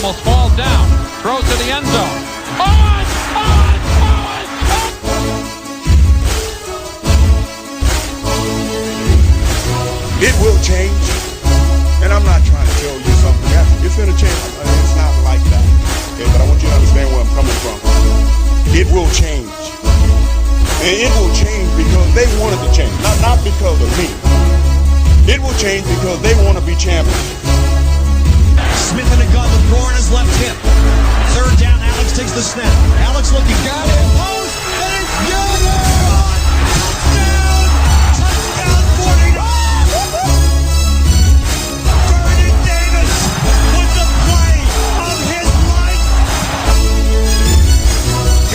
almost falls down. Throws to the end zone. Owen! Owen! Owen! It will change, and I'm not trying to tell you something. It's going to change. It's not like that, okay? But I want you to understand where I'm coming from. It will change, and it will change because they wanted to change, not because of me. It will change because they want to be champions. Smith in the gun with Gore on his left hip. Third down, Alex takes the snap. Alex looking, got it, post, and it's good! Touchdown, 49! Vernon Davis with the play of his life!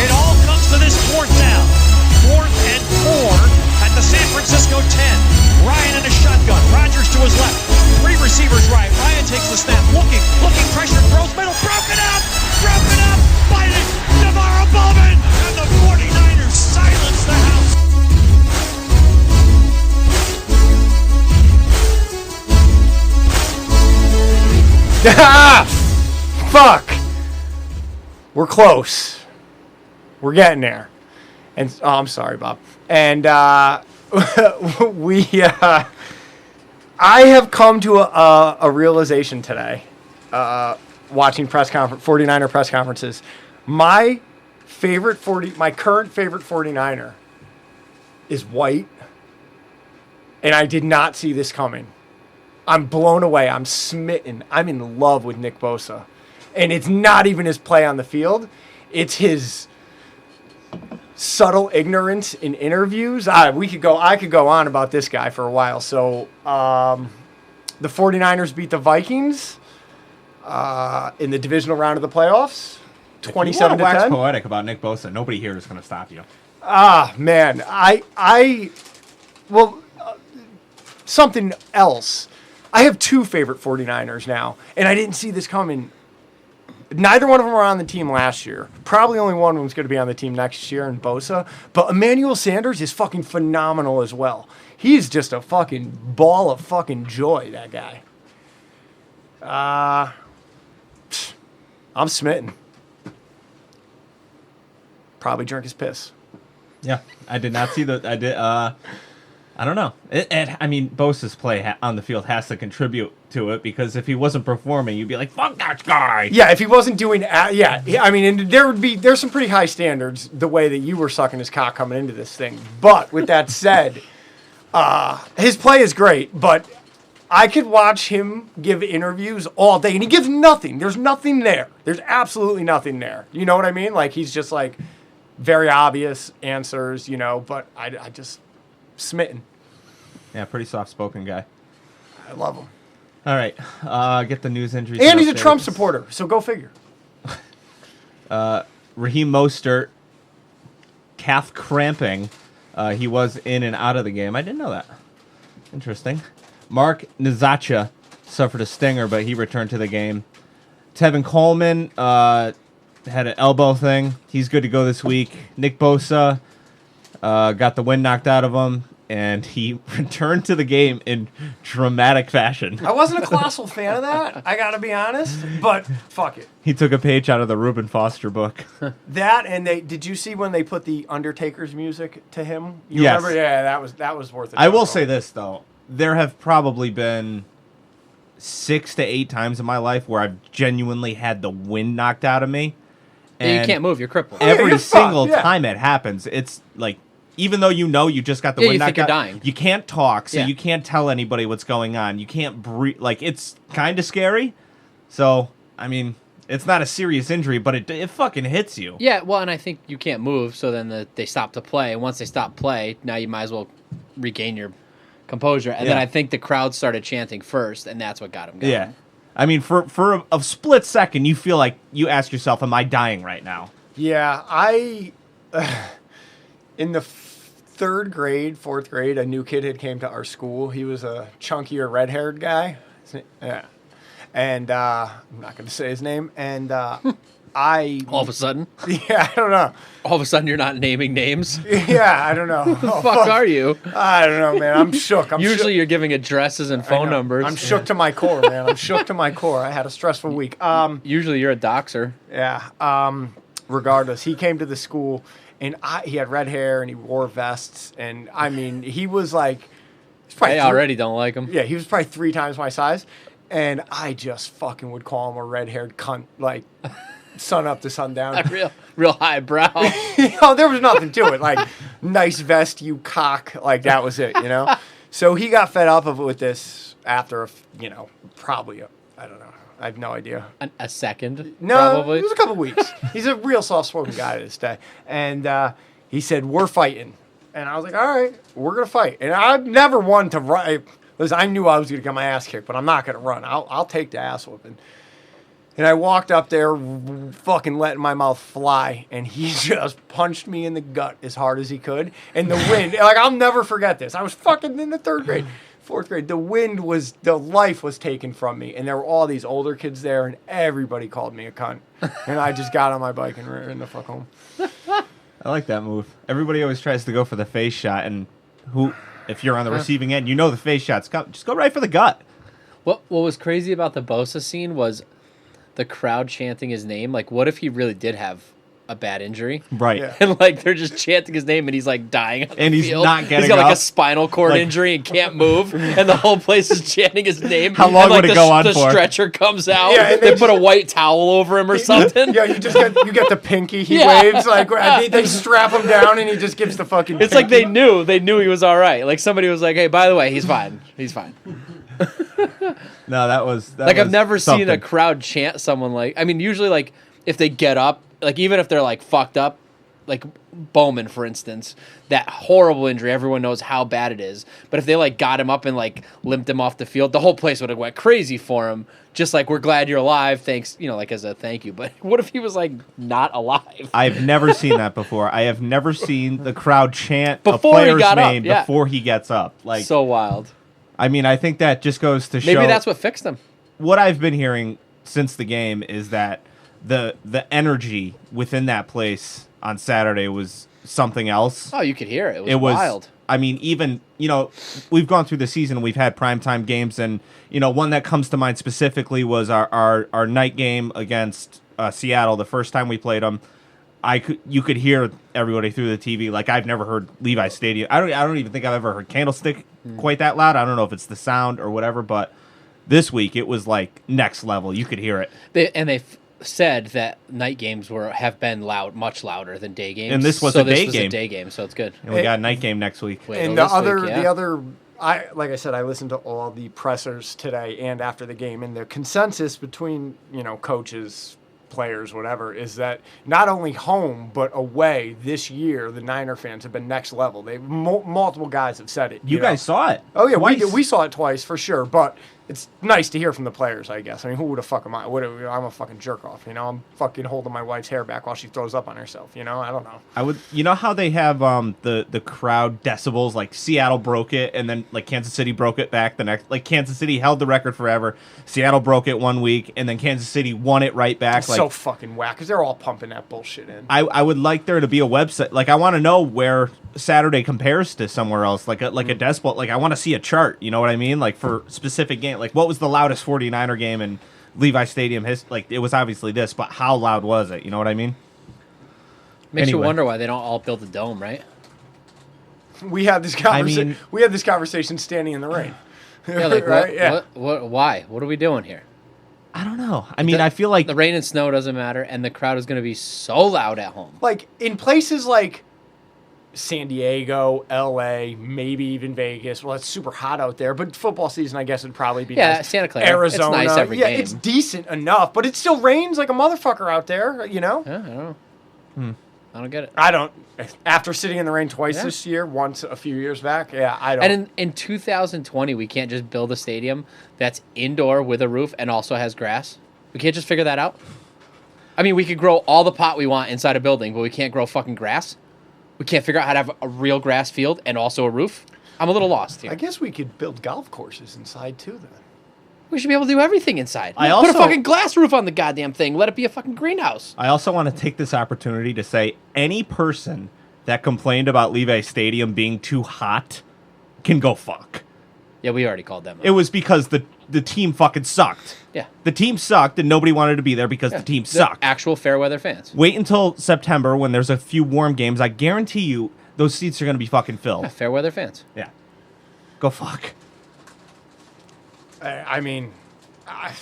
It all comes to this fourth down. 4th and 4 at the San Francisco 10. Ryan in a shotgun. Rodgers to his left. 3 receivers right. Ryan takes the snap. Looking, pressure, throws middle. Broken up by Navarro Bowman. And the 49ers silence the house. Fuck. We're close. We're getting there. And I'm sorry, Bob. And I have come to a realization today, watching 49er press conferences. My current favorite 49er is white, and I did not see this coming. I'm blown away. I'm smitten. I'm in love with Nick Bosa. And it's not even his play on the field. It's his subtle ignorance in interviews. I could go on about this guy for a while. So the 49ers beat the Vikings in the divisional round of the playoffs, 27 to 10. Wax poetic about Nick Bosa. Nobody here is going to stop you. Man, something else. I have 2 favorite 49ers now, and I didn't see this coming. Neither one of them were on the team last year. Probably only one of them is going to be on the team next year in Bosa. But Emmanuel Sanders is fucking phenomenal as well. He's just a fucking ball of fucking joy, that guy. I'm smitten. Probably drink his piss. Yeah, I did not see I don't know. Bosa's play on the field has to contribute to it, because if he wasn't performing, you'd be like, "Fuck that guy." Yeah, if he wasn't doing, and there's some pretty high standards the way that you were sucking his cock coming into this thing. But with that said, his play is great. But I could watch him give interviews all day, and he gives nothing. There's nothing there. There's absolutely nothing there. You know what I mean? Like, he's just like very obvious answers, But I just smitten. Yeah, pretty soft-spoken guy. I love him. All right, get the news injuries. And he's a Trump supporter, so go figure. Raheem Mostert, calf cramping. He was in and out of the game. I didn't know that. Interesting. Mark Nizacha suffered a stinger, but he returned to the game. Tevin Coleman had an elbow thing. He's good to go this week. Nick Bosa got the wind knocked out of him, and he returned to the game in dramatic fashion. I wasn't a colossal fan of that, I gotta be honest, but fuck it. He took a page out of the Reuben Foster book. That, and did you see when they put the Undertaker's music to him? Yes. Remember? Yeah, that was worth it. I will say this, though. There have probably been 6 to 8 times in my life where I've genuinely had the wind knocked out of me. And you can't move, you're crippled. Every single time it happens, it's like, even though you just got the wind knocked out, you're dying. You can't talk, so you can't tell anybody what's going on. You can't breathe. Like, it's kind of scary. So, it's not a serious injury, but it fucking hits you. Yeah, well, and I think you can't move, so then they stop to play. And once they stop play, now you might as well regain your composure. And then I think the crowd started chanting first, and that's what got him going. Yeah. For a split second, you feel like you ask yourself, am I dying right now? Yeah, in the 3rd grade, 4th grade, a new kid had came to our school. He was a chunkier, red-haired guy. Yeah. And I'm not going to say his name. And All of a sudden, yeah, I don't know. all of a sudden, you're not naming names. Yeah, I don't know. Who the fuck are you? I don't know, man. I'm shook. Usually, you're giving addresses and phone numbers. I'm shook to my core, man. I'm shook to my core. I had a stressful week. Usually, you're a doxer. Yeah. Regardless, he came to the school, and he had red hair, and he wore vests, and I mean, he was like, I already don't like him. Yeah, he was probably 3 times my size, and I just fucking would call him a red-haired cunt, like sun up to sundown. Real highbrow. There was nothing to it. Like, nice vest, you cock. Like, that was it, you know? So he got fed up with this after, probably, I don't know. I have no idea. A second? No, probably? it was a couple weeks. He's a real soft-spoken guy to this day. And he said, we're fighting. And I was like, all right, we're going to fight. And I've never won to run. Listen, I knew I was going to get my ass kicked, but I'm not going to run. I'll take the ass whooping. And I walked up there, fucking letting my mouth fly, and he just punched me in the gut as hard as he could. And the wind, like, I'll never forget this. I was fucking in the 3rd grade, 4th grade. The life was taken from me. And there were all these older kids there, and everybody called me a cunt. And I just got on my bike and ran the fuck home. I like that move. Everybody always tries to go for the face shot, and if you're on the receiving end, you know the face shot's coming. Just go right for the gut. What was crazy about the Bosa scene was the crowd chanting his name. Like, what if he really did have a bad injury? Right. Yeah. And, like, they're just chanting his name, and he's, like, dying on the And he's field. not getting He's got, like, up. a spinal cord Like- injury and can't move, and the whole place is chanting his name. How long and, like, would it go on the for? stretcher comes out. Yeah, and they put a white towel over him or something. Yeah, you get the pinky he Yeah. waves. Like, they strap him down, and he just gives the fucking It's like pinky. they knew he was all right. Like, somebody was like, hey, by the way, he's fine. He's fine. No, that was Like, I've never seen a something. crowd chant someone like... I mean, usually, like, if they get up, like, even if they're, like, fucked up, like Bowman, for instance, that horrible injury, everyone knows how bad it is. But if they, like, got him up and, like, limped him off the field, the whole place would have went crazy for him. Just like, we're glad you're alive, thanks, like, as a thank you. But what if he was, like, not alive? I've never seen that before. I have never seen the crowd chant Before a he player's got up, name yeah. before he gets up. Like, So wild. I mean, I think that just goes to show... Maybe that's what fixed him. What I've been hearing since the game is that the energy within that place on Saturday was something else. Oh, you could hear it. It was wild. I mean, even, we've gone through the season, we've had primetime games, and, one that comes to mind specifically was our night game against Seattle, the first time we played them. You could hear everybody through the TV. Like, I've never heard Levi Stadium. I don't even think I've ever heard Candlestick quite that loud. I don't know if it's the sound or whatever, but this week it was like next level. You could hear it. They said that night games have been much louder than day games. And this was a day game. So it's good. And we got a night game next week. Wait, And well, the other, like I said, I listened to all the pressers today and after the game, and the consensus between coaches, players, whatever, is that not only home but away this year, the Niner fans have been next level. Multiple guys have said it. You guys saw it. Oh yeah, twice. we saw it twice for sure, but it's nice to hear from the players, I guess. I mean, who the fuck am I? I'm a fucking jerk off, I'm fucking holding my wife's hair back while she throws up on herself, I don't know. I would, how they have the crowd decibels, like Seattle broke it, and then like Kansas City broke it back the next. Like Kansas City held the record forever, Seattle broke it 1 week, and then Kansas City won it right back. It's so fucking whack because they're all pumping that bullshit in. I would like there to be a website. Like, I want to know where Saturday compares to somewhere else, like a decibel. Like, I want to see a chart. You know what I mean? Like, for specific game. Like, what was the loudest 49er game in Levi Stadium? Like, it was obviously this, but how loud was it? You know what I mean? Makes you wonder why they don't all build a dome, right? We had this conversation. We had this conversation standing in the rain. Yeah, like right? Yeah. What? Why? What are we doing here? I don't know. I mean, I feel like the rain and snow doesn't matter, and the crowd is going to be so loud at home. Like in places like San Diego, LA, maybe even Vegas. Well, it's super hot out there, but football season, I guess, would probably be nice. Santa Clara. Arizona, It's nice every game. it's decent enough, but it still rains like a motherfucker out there. Yeah, I don't know. I don't get it. I don't. After sitting in the rain twice this year, once a few years back, I don't. And in 2020, we can't just build a stadium that's indoor with a roof and also has grass. We can't just figure that out. I mean, we could grow all the pot we want inside a building, but we can't grow fucking grass. We can't figure out how to have a real grass field and also a roof. I'm a little lost here. I guess we could build golf courses inside too, then. We should be able to do everything inside. I Put a also- fucking glass roof on the goddamn thing. Let it be a fucking greenhouse. I also want to take this opportunity to say any person that complained about Levi Stadium being too hot can go fuck. Yeah, we already called them. It was because the team fucking sucked. Yeah. The team sucked and nobody wanted to be there because the team sucked. Actual fair weather fans. Wait until September when there's a few warm games. I guarantee you those seats are going to be fucking filled. Yeah, fair weather fans. Yeah. Go fuck. I mean, I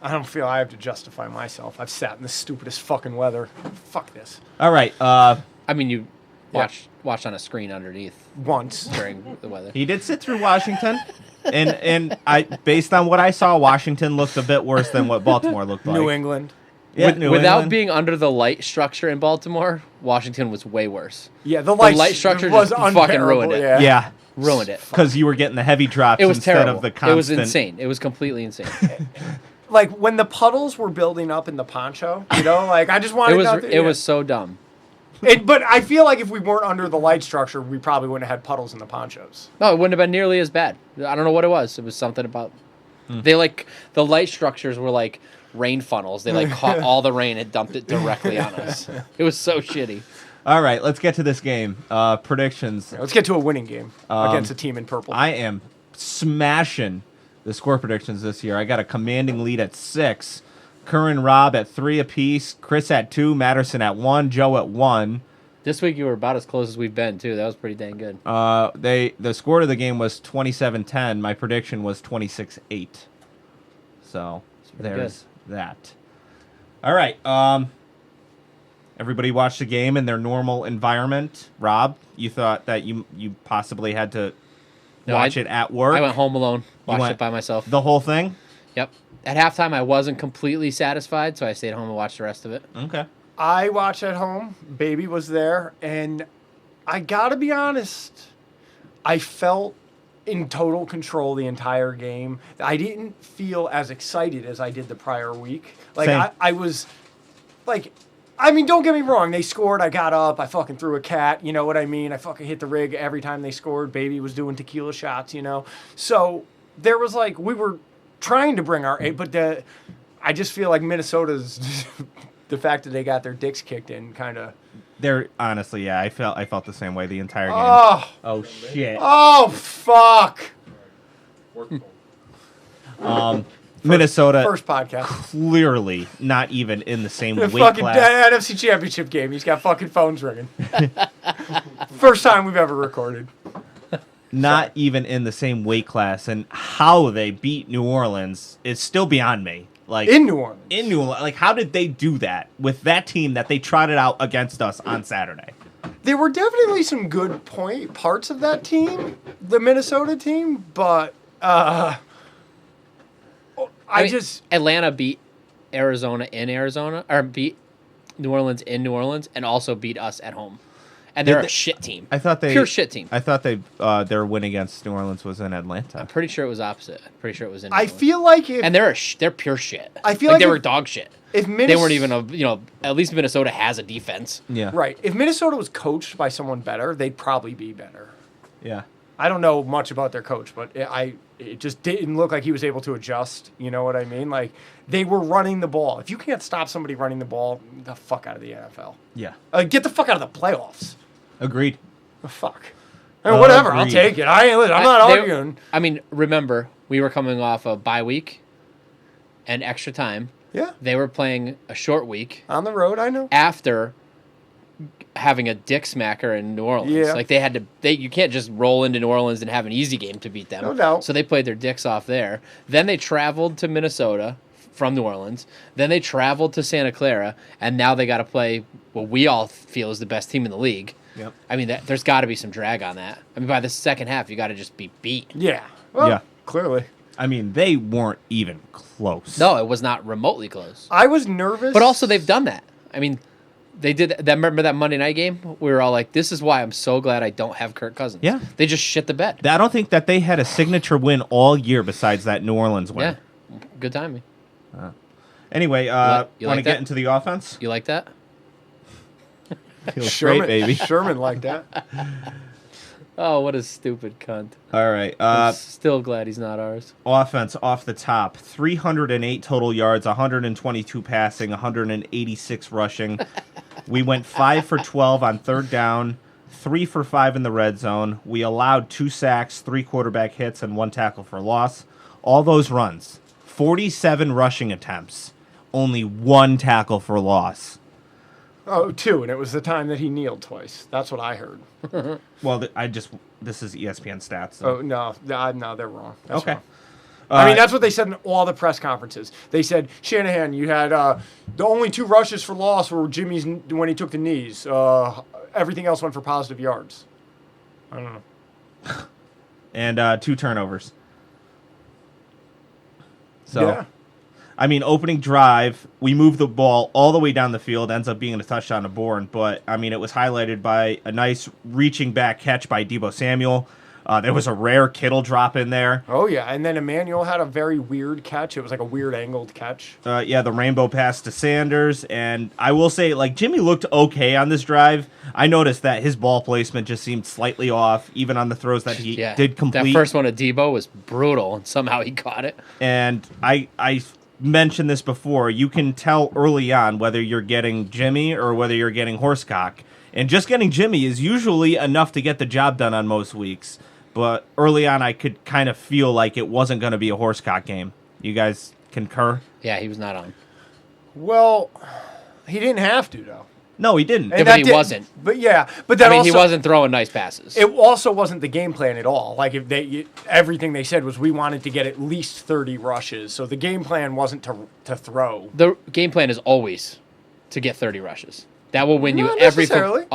don't feel I have to justify myself. I've sat in the stupidest fucking weather. Fuck this. All right. I mean, you watched on a screen underneath Once. during the weather. He did sit through Washington. And I, based on what I saw, Washington looked a bit worse than what Baltimore looked like. New England. Yeah, Without England. being under the light structure in Baltimore, Washington was way worse. Yeah, the light light structure was just fucking unbearable, ruined it. Yeah. Ruined it. Because you were getting the heavy drops It was instead terrible. of the constant. It was insane. It was completely insane. Like when the puddles were building up in the poncho, you know, like I just wanted. It was so dumb. But I feel like if we weren't under the light structure, we probably wouldn't have had puddles in the ponchos. No, it wouldn't have been nearly as bad. I don't know what it was. It was something about they like the light structures were like rain funnels. They like caught all the rain and dumped it directly on us. It was so shitty. All right, let's get to this game. Predictions. Let's get to a winning game against a team in purple. I am smashing the score predictions this year. I got a commanding lead at 6. Curran, Rob at 3 apiece. Chris at 2. Matterson at 1. Joe at 1. This week you were about as close as we've been too. That was pretty dang good. The score of the game was 27-10. My prediction was 26-8. So there's that. All right. Everybody watched the game in their normal environment. Rob, you thought that you possibly had to watch it at work. I went home alone. Watched it by myself. The whole thing? Yep. At halftime, I wasn't completely satisfied, so I stayed home and watched the rest of it. Okay. I watched at home. Baby was there, and I gotta be honest, I felt in total control the entire game. I didn't feel as excited as I did the prior week. Like Same. I was like, I mean, don't get me wrong. They scored. I got up. I fucking threw a cat. You know what I mean? I fucking hit the rig every time they scored. Baby was doing tequila shots, you know? So there was like, we were trying to bring our A, but I just feel like Minnesota's, the fact that they got their dicks kicked in kind of. They're honestly, yeah, I felt the same way the entire game. Oh shit. Oh, fuck. Minnesota First podcast. clearly not even in the same The weight fucking class. NFC Championship game. He's got fucking phones ringing. First time we've ever recorded. Not even in the same weight class, and how they beat New Orleans is still beyond me. Like In New Orleans. In New Orleans, like how did they do that with that team that they trotted out against us on Saturday? There were definitely some good parts of that team, the Minnesota team, but I mean, just Atlanta beat Arizona in Arizona, or beat New Orleans in New Orleans, and also beat us at home. And they're a shit team. I thought they pure shit team. I thought their win against New Orleans was in Atlanta. I'm pretty sure it was opposite. I'm pretty sure it was in. New I Orleans. feel like if and they're pure shit. I feel like they if- were dog shit. if They weren't even at least Minnesota has a defense. Yeah. right, if Minnesota was coached by someone better, they'd probably be better. Yeah. I don't know much about their coach, but it just didn't look like he was able to adjust. You know what I mean? Like they were running the ball. If you can't stop somebody running the ball, get the fuck out of the NFL. Yeah. Get the fuck out of the playoffs. Agreed. The fuck. I mean, whatever. I'll Agreed. take it. I'm not arguing. I mean, remember we were coming off a bye week and extra time. Yeah. They were playing a short week On the road, I know. after having a dick smacker in New Orleans. Yeah. Like you can't just roll into New Orleans and have an easy game to beat them. No doubt. So they played their dicks off there. Then they traveled to Minnesota from New Orleans. Then they traveled to Santa Clara, and now they got to play what we all feel is the best team in the league. Yep. I mean, there's got to be some drag on that. I mean, by the second half, you got to just be beat. Yeah. Well, Yeah. Clearly. I mean, they weren't even close. No, it was not remotely close. I was nervous. But also, they've done that. I mean, they did that. Remember that Monday night game? We were all like, "This is why I'm so glad I don't have Kirk Cousins." Yeah. They just shit the bed. I don't think that they had a signature win all year besides that New Orleans win. Yeah, good timing. Anyway, you want to like get that? into the offense? You like that? Feels Sherman, great, baby. Sherman like that. Oh, what a stupid cunt. All right. I'm still glad he's not ours. Offense off the top. 308 total yards, 122 passing, 186 rushing. We went 5 for 12 on third down, 3 for 5 in the red zone. We allowed 2 sacks, 3 quarterback hits, and 1 tackle for loss. All those runs. 47 rushing attempts. Only 1 tackle for loss. Oh, 2, and it was the time that he kneeled twice. That's what I heard. Well, this is ESPN stats. So. Oh, no, they're wrong. That's Okay. wrong. I mean, that's what they said in all the press conferences. They said, Shanahan, you had the only 2 rushes for loss were Jimmy's when he took the knees. Everything else went for positive yards. I don't know. And 2 turnovers. So, yeah. I mean, opening drive, we moved the ball all the way down the field, ends up being a touchdown to Bourne, but, I mean, it was highlighted by a nice reaching back catch by Deebo Samuel. There was a rare Kittle drop in there. Oh, yeah, and then Emmanuel had a very weird catch. It was like a weird angled catch. The rainbow pass to Sanders, and I will say, like, Jimmy looked okay on this drive. I noticed that his ball placement just seemed slightly off, even on the throws that he did complete. That first one at Deebo was brutal, and somehow he caught it. And I mentioned this before. You can tell early on whether you're getting Jimmy or whether you're getting Horsecock. And just getting Jimmy is usually enough to get the job done on most weeks. But early on, I could kind of feel like it wasn't going to be a Horsecock game. You guys concur? Yeah, he was not on. Well, he didn't have to, though. No, he didn't. Yeah, but he wasn't. But yeah, but that he wasn't throwing nice passes. It also wasn't the game plan at all. Like everything they said was we wanted to get at least 30 rushes. So the game plan wasn't to throw. The game plan is always to get 30 rushes. That will win you Not every. necessarily.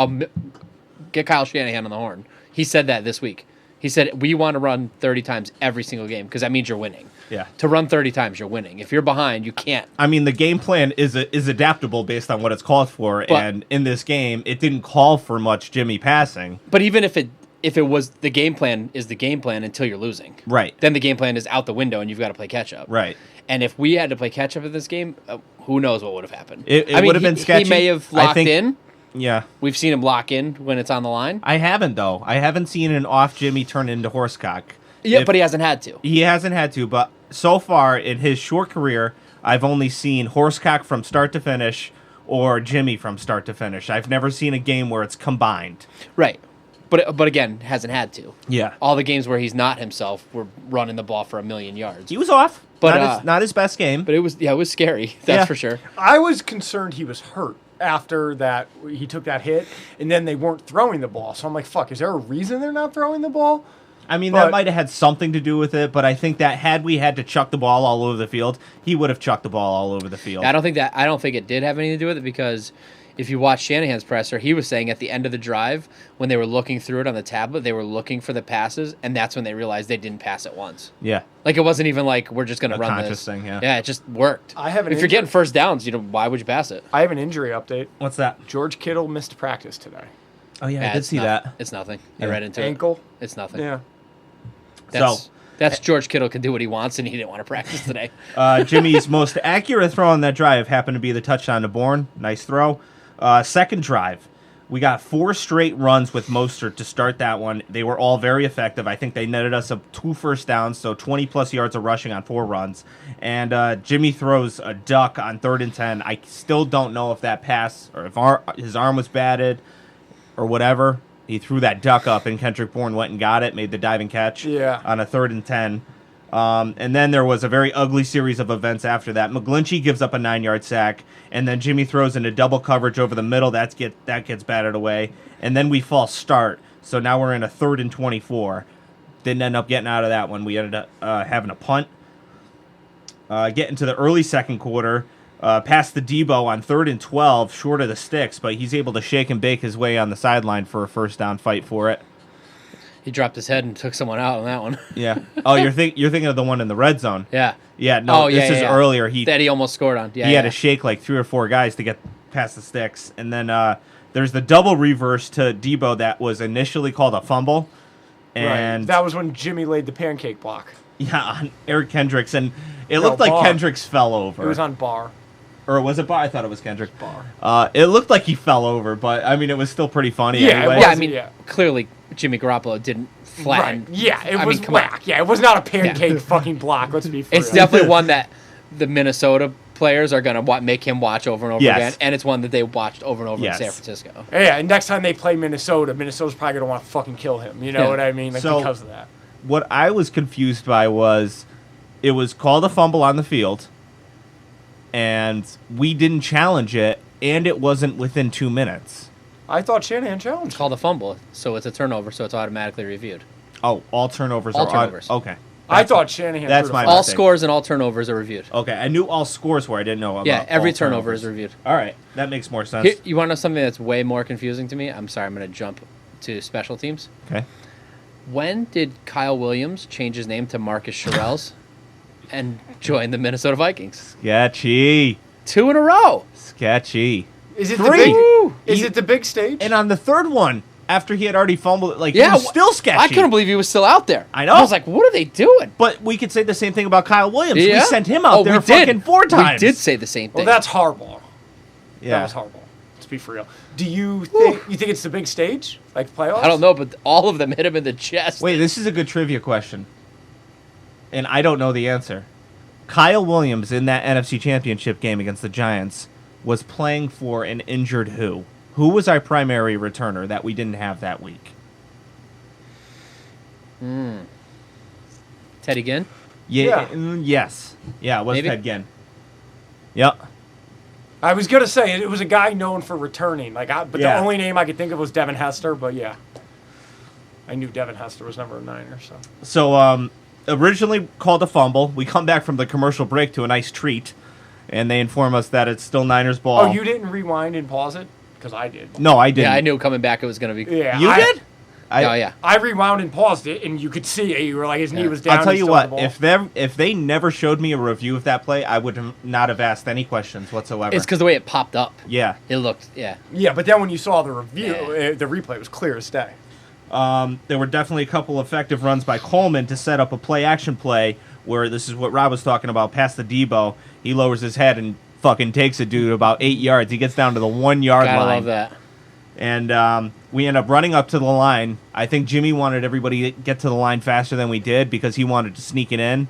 Get Kyle Shanahan on the horn. He said that this week. He said, we want to run 30 times every single game because that means you're winning. Yeah. To run 30 times, you're winning. If you're behind, you can't. I mean, the game plan is adaptable based on what it's called for, and in this game, it didn't call for much Jimmy passing. But even if it was the game plan is the game plan until you're losing. Right. Then the game plan is out the window and you've got to play catch up. Right. And if we had to play catch up in this game, who knows what would have happened. It would have been sketchy. He may have locked in. Yeah. We've seen him lock in when it's on the line. I haven't, though. I haven't seen an off Jimmy turn into Horsecock. Yeah, but he hasn't had to. He hasn't had to, but so far in his short career, I've only seen Horsecock from start to finish or Jimmy from start to finish. I've never seen a game where it's combined. Right. But again, hasn't had to. Yeah. All the games where he's not himself were running the ball for 1,000,000 yards. He was off, but not his best game. But it was scary. That's for sure. I was concerned he was hurt after that he took that hit, and then they weren't throwing the ball. So I'm like, fuck, is there a reason they're not throwing the ball? I mean, that might have had something to do with it, but I think that had we had to chuck the ball all over the field, he would have chucked the ball all over the field. I don't think it did have anything to do with it because if you watch Shanahan's presser, he was saying at the end of the drive when they were looking through it on the tablet, they were looking for the passes, and that's when they realized they didn't pass it once. Yeah. Like it wasn't even like we're just going to run conscious this thing, yeah. Yeah, it just worked. If you're getting first downs, why would you pass it? I have an injury update. What's that? George Kittle missed practice today. Oh yeah, I did see that. It's nothing. Yeah. I read into Ankle. it. It's nothing. Yeah. That's George Kittle can do what he wants, and he didn't want to practice today. Jimmy's most accurate throw on that drive happened to be the touchdown to Bourne. Nice throw. Second drive, we got 4 straight runs with Mostert to start that one. They were all very effective. I think they netted us up 2 first downs, so 20-plus yards of rushing on 4 runs. And Jimmy throws a duck on 3rd and 10. I still don't know if that pass or if his arm was batted or whatever. He threw that duck up, and Kendrick Bourne went and got it, made the diving catch on a 3rd and 10. And then there was a very ugly series of events after that. McGlinchey gives up a 9-yard sack, and then Jimmy throws into double coverage over the middle. That gets batted away. And then we false start. So now we're in a 3rd and 24. Didn't end up getting out of that one. We ended up having a punt. Getting to the early second quarter. Past the Deebo on 3rd and 12, short of the sticks, but he's able to shake and bake his way on the sideline for a first down fight for it. He dropped his head and took someone out on that one. Yeah. Oh, you're thinking of the one in the red zone. Yeah. Yeah. No, this is earlier. That he almost scored on. Yeah. He had to shake like 3 or 4 guys to get past the sticks, and then there's the double reverse to Deebo that was initially called a fumble, and that was when Jimmy laid the pancake block. Yeah, on Eric Kendricks, and it looked like Barr. Kendricks fell over. It was on Barr. Or was it Barr? I thought it was Kendrick. Barr. It looked like he fell over, but I mean, it was still pretty funny. Yeah, anyway. it Yeah, was, I mean, clearly Jimmy Garoppolo didn't flatten. Right. Yeah, it I was mean, come on. whack. Yeah, it was not a pancake fucking block. Let's be fair. It's definitely one that the Minnesota players are going to make him watch over and over Yes. again, and it's one that they watched over and over Yes. in San Francisco. Yeah, and next time they play Minnesota's probably going to want to fucking kill him. You know Yeah. what I mean? Like, So- because of that. What I was confused by was it was called a fumble on the field, and we didn't challenge it, and it wasn't within 2 minutes. I thought Shanahan challenged. It's called a fumble, so it's a turnover, so it's automatically reviewed. Oh, all turnovers All are turnovers. Okay. I thought Shanahan. that's threw the my flag. All mistake. scores and all turnovers are reviewed. Okay, I knew all scores were. I didn't know about Yeah, every all turnover turnovers. is reviewed. All right, that makes more sense. Here, you want to know something that's way more confusing to me? I'm sorry, I'm going to jump to special teams. Okay. When did Kyle Williams change his name to Marcus Shirelles and join the Minnesota Vikings? Sketchy. 2 in a row. Sketchy. Is it Three. the big? Woo! Is it the big stage? And on the third one, after he had already fumbled, like, Yeah, he was still sketchy. I couldn't believe he was still out there. I know. I was like, what are they doing? But we could say the same thing about Kyle Williams. Yeah? We sent him out Oh, there we did. fucking 4 times. We did say the same well, thing. that's horrible. Yeah. That was horrible. Let's be for real. Do you think it's the big stage, like playoffs? I don't know, but all of them hit him in the chest. Wait, this is a good trivia question. And I don't know the answer. Kyle Williams in that NFC Championship game against the Giants was playing for an injured who? Who was our primary returner that we didn't have that week? Teddy Ginn? Yeah. Yes. Yeah, it was Maybe? Ted Ginn. Yep. I was gonna say it was a guy known for returning, but Yeah. the only name I could think of was Devin Hester. But yeah, I knew Devin Hester was number 9 or so. So, originally called a fumble. We come back from the commercial break to a nice treat, and they inform us that it's still Niners ball. Oh, you didn't rewind and pause it? Because I did. No, I didn't. Yeah, I knew coming back it was going to be. Yeah, You did? Oh, yeah. I rewound and paused it, and you could see it. You were like, his knee was down. I'll tell he you still what, had the ball. if they never showed me a review of that play, I would not have asked any questions whatsoever. It's because the way it popped up. Yeah. It looked, yeah. Yeah, but then when you saw the review, Yeah. the replay was clear as day. There were definitely a couple effective runs by Coleman to set up a play-action play where this is what Rob was talking about, past the Debo. He lowers his head and fucking takes a dude about 8 yards. He gets down to the 1 yard Gotta line. love that. And we end up running up to the line. I think Jimmy wanted everybody to get to the line faster than we did because he wanted to sneak it in.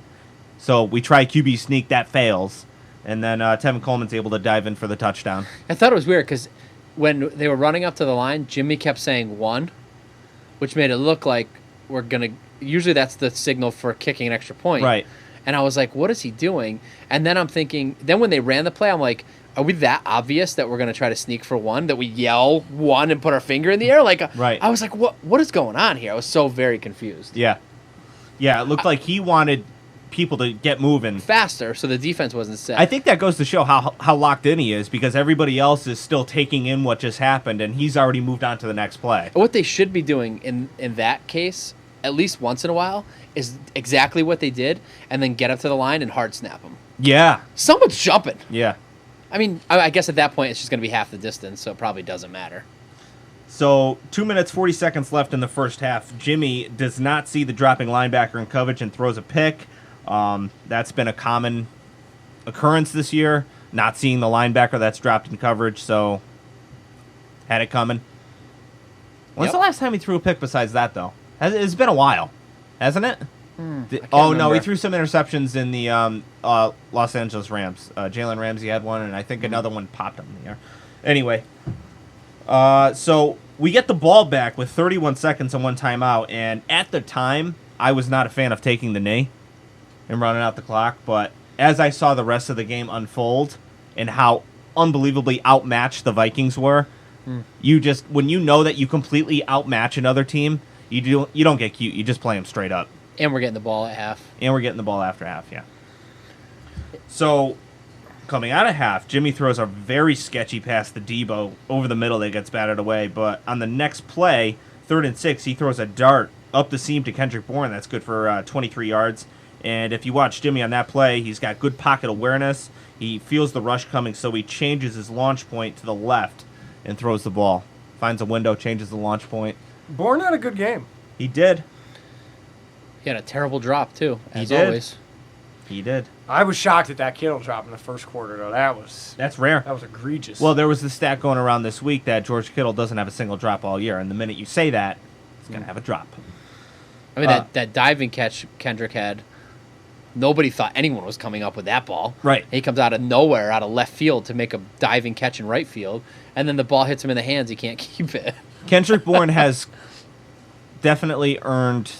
So we try QB sneak, that fails. And then Tevin Coleman's able to dive in for the touchdown. I thought it was weird because when they were running up to the line, Jimmy kept saying 1, which made it look like we're going to. Usually that's the signal for kicking an extra point. Right. And I was like, what is he doing? And then I'm thinking, then when they ran the play, I'm like, are we that obvious that we're going to try to sneak for 1, that we yell 1 and put our finger in the air? Like, Right. I was like, what is going on here? I was so very confused. Yeah. Yeah, it looked like he wanted people to get moving. Faster, so the defense wasn't set. I think that goes to show how locked in he is because everybody else is still taking in what just happened, and he's already moved on to the next play. What they should be doing in that case, at least once in a while, is exactly what they did, and then get up to the line and hard snap them. Yeah. Someone's jumping. Yeah. I mean, I guess at that point it's just going to be half the distance, so it probably doesn't matter. So 2 minutes, 40 seconds left in the first half. Jimmy does not see the dropping linebacker in coverage and throws a pick. That's been a common occurrence this year, not seeing the linebacker that's dropped in coverage, so had it coming. When's Yep. the last time he threw a pick besides that, though? It's been a while, hasn't it? Oh, no, remember. he threw some interceptions in the Los Angeles Rams. Jalen Ramsey had one, and I think another one popped up in the air. Anyway, so we get the ball back with 31 seconds and 1 timeout, and at the time, I was not a fan of taking the knee and running out the clock, but as I saw the rest of the game unfold and how unbelievably outmatched the Vikings were, you just, when you know that you completely outmatch another team, you don't get cute. You just play them straight up. And we're getting the ball at half. And we're getting the ball after half, yeah. So, coming out of half, Jimmy throws a very sketchy pass to Debo over the middle that gets batted away. But on the next play, 3rd and 6, he throws a dart up the seam to Kendrick Bourne. That's good for 23 yards. And if you watch Jimmy on that play, he's got good pocket awareness. He feels the rush coming, so he changes his launch point to the left and throws the ball. Finds a window, changes the launch point. Bourne had a good game. He did. He had a terrible drop, too, He as did. always. He did. I was shocked at that Kittle drop in the first quarter, though. That's rare. That was egregious. Well, there was the stat going around this week that George Kittle doesn't have a single drop all year, and the minute you say that, he's going to have a drop. I mean, that diving catch Kendrick had, nobody thought anyone was coming up with that ball. Right. He comes out of nowhere, out of left field, to make a diving catch in right field, and then the ball hits him in the hands. He can't keep it. Kendrick Bourne has definitely earned...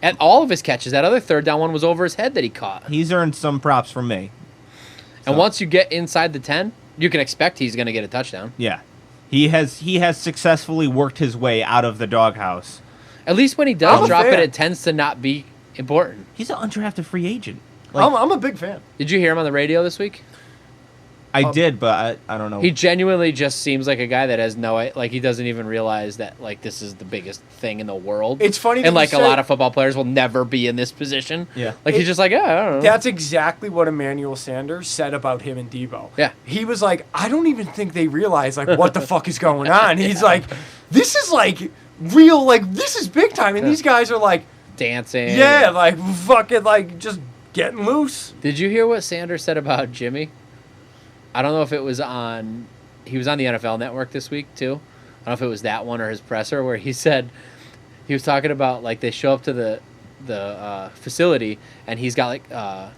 And all of his catches, that other third down one was over his head that he caught. He's earned some props from me. And once you get inside the 10, you can expect he's going to get a touchdown. Yeah. He has successfully worked his way out of the doghouse. At least when he does I'm a drop fan. it tends to not be important. He's an undrafted free agent. Like, I'm a big fan. Did you hear him on the radio this week? I did, but I don't know. He genuinely just seems like a guy that has he doesn't even realize that, like, this is the biggest thing in the world. It's funny that And, you like, a say- lot of football players will never be in this position. Yeah. Like, he's just like, yeah, I don't know. That's exactly what Emmanuel Sanders said about him and Debo. Yeah. He was like, I don't even think they realize, like, what the fuck is going on. He's like, this is, like, real, like, this is big time. And these guys are, like, Dancing. yeah, like, fucking, like, just getting loose. Did you hear what Sanders said about Jimmy? I don't know if it was he was on the NFL Network this week, too. I don't know if it was that one or his presser, where he said, he was talking about, like, they show up to the facility, and he's got, like,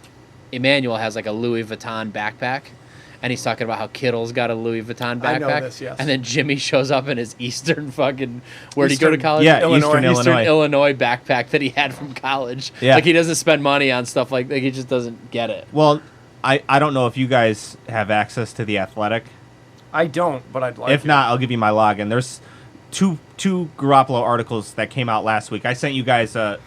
Emmanuel has, like, a Louis Vuitton backpack, and he's talking about how Kittle's got a Louis Vuitton backpack. I know this, yes. And then Jimmy shows up in his Eastern fucking, where'd he go to Eastern- college? Yeah, Illinois. Eastern Illinois backpack that he had from college. Yeah. Like, he doesn't spend money on stuff like he just doesn't get it. Well, I don't know if you guys have access to The Athletic. I don't, but I'd like If not, I'll give you my login. There's two Garoppolo articles that came out last week. I sent you guys the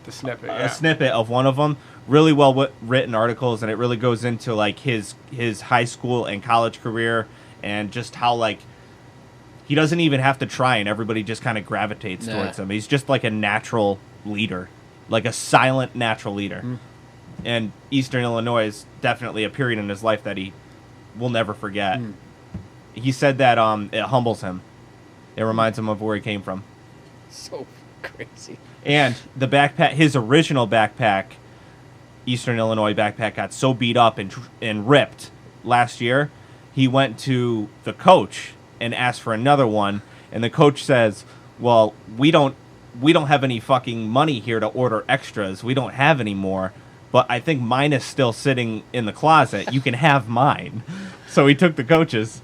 snippet. a snippet of one of them. Really well written articles, and it really goes into, like, his high school and college career, and just how, like, he doesn't even have to try, and everybody just kind of gravitates towards him. He's just like a natural leader, like a silent natural leader. And Eastern Illinois is definitely a period in his life that he will never forget. He said that it humbles him. It reminds him of where he came from. So crazy. And the backpack, his original backpack, Eastern Illinois backpack, got so beat up and ripped last year, he went to the coach and asked for another one, and the coach says, well, we don't have any fucking money here to order extras. We don't have any more, but I think mine is still sitting in the closet. You can have mine. So he took the coach's.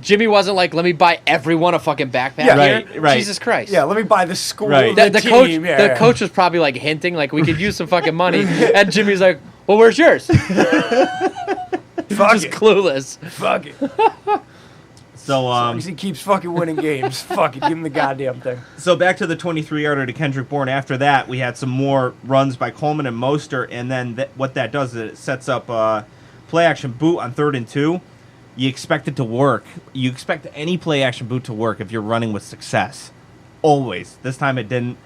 Jimmy wasn't like, let me buy everyone a fucking backpack Yeah, here. right. Jesus Christ. Yeah, let me buy the school. Right. The team. coach, Yeah, the coach was probably like hinting, like, we could use some fucking money. And Jimmy's like, well, where's yours? Fuck Just it. clueless. Fuck it. So He keeps fucking winning games. Fuck it. Give him the goddamn thing. So back to the 23-yarder to Kendrick Bourne. After that, we had some more runs by Coleman and Mostert, and then what that does is it sets up play-action boot on 3rd and 2. You expect it to work. You expect any play-action boot to work if you're running with success. Always. This time it didn't.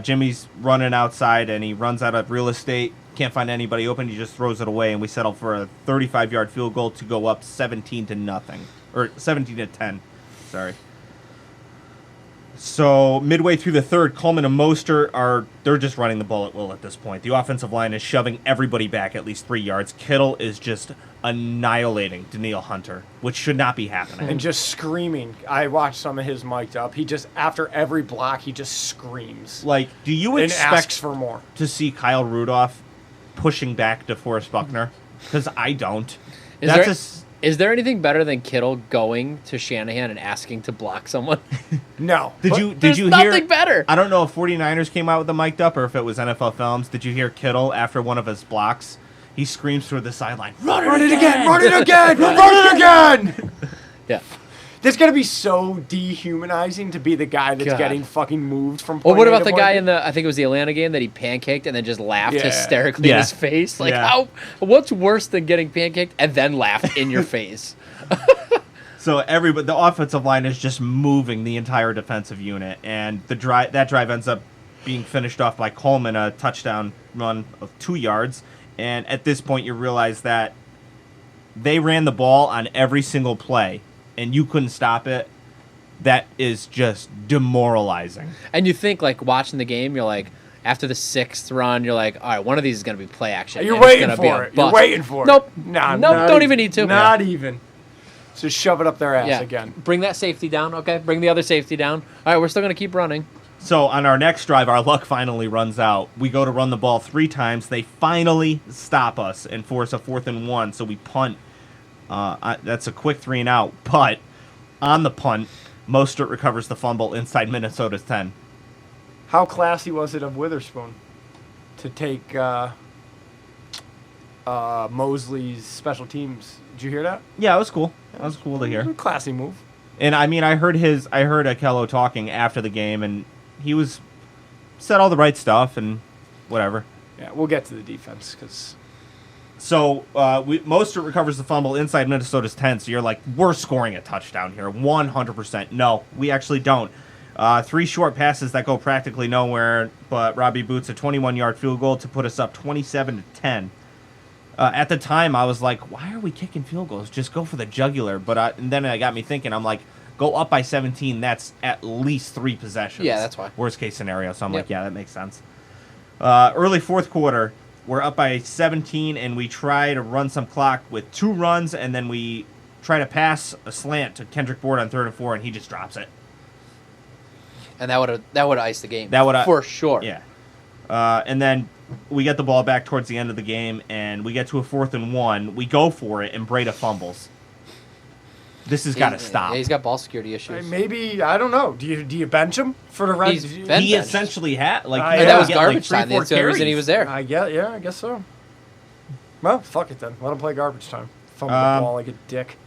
Jimmy's running outside, and he runs out of real estate. Can't find anybody open. He just throws it away, and we settle for a 35-yard field goal to go up 17-0. Or 17-10. Sorry. So midway through the third, Coleman and Mostert they're just running the ball at will at this point. The offensive line is shoving everybody back at least 3 yards. Kittle is just annihilating Daniil Hunter, which should not be happening. And just screaming. I watched some of his mic'd up. He just, after every block, he just screams. Like, do you And asks expect for more. to see Kyle Rudolph pushing back DeForest Buckner? Because I don't. Is there anything better than Kittle going to Shanahan and asking to block someone? No. Did But you There's hear? nothing better. I don't know if 49ers came out with the mic'd up or if it was NFL Films. Did you hear Kittle after one of his blocks? He screams through the sideline, "Run it again! Run it again! Run it again! Yeah. That's gonna be so dehumanizing to be the guy that's God. getting fucking moved from. Well, point what A about to the point guy B? in I think it was the Atlanta game that he pancaked and then just laughed Yeah. hysterically in Yeah. his face? Like, Yeah. what's worse than getting pancaked and then laughed in your face? So the offensive line is just moving the entire defensive unit, and that drive ends up being finished off by Coleman, a touchdown run of 2 yards. And at this point, you realize that they ran the ball on every single play, and you couldn't stop it. That is just demoralizing. And you think, like, watching the game, you're like, After the 6th run, you're like, all right, one of these is going to be play action. You're and it's waiting gonna be for a it. You're bust. waiting for it. Nope. Nah, Nope, not don't even need to. Not even. Just shove it up their ass Yeah. again. Bring that safety down, okay? Bring the other safety down. All right, we're still going to keep running. So on our next drive, our luck finally runs out. We go to run the ball 3 times. They finally stop us and force a 4th and 1, so we punt. That's a quick 3 and out. But on the punt, Mostert recovers the fumble inside Minnesota's 10. How classy was it of Witherspoon to take Mosley's special teams? Did you hear that? Yeah, it was cool. That was cool to hear. Classy move. And I mean, I heard Akello talking after the game, and he said all the right stuff and whatever. Yeah, we'll get to the defense because. So Mostert recovers the fumble inside Minnesota's 10. So you're like, we're scoring a touchdown here, 100%. No, we actually don't. 3 short passes that go practically nowhere, but Robbie boots a 21-yard field goal to put us up 27-10. At the time, I was like, why are we kicking field goals? Just go for the jugular. And then it got me thinking, I'm like, go up by 17. That's at least 3 possessions. Yeah, that's why. Worst case scenario. So I'm Yep. like, yeah, that makes sense. Early 4th quarter, we're up by 17, and we try to run some clock with 2 runs, and then we try to pass a slant to Kendrick Bourne on 3rd and 4, and he just drops it. And that would have iced the game. That would for sure. Yeah. And then we get the ball back towards the end of the game, and we get to a 4th and 1. We go for it, and Breda fumbles. This has got to stop. Yeah, he's got ball security issues. Maybe I don't know. Do you bench him for the rest? He's been He benched. essentially had And And that was he garbage like time. 3-4 That's the only reason he carries. was there. I guess so. Well, fuck it then. Let him play garbage time. Fumble the ball like a dick.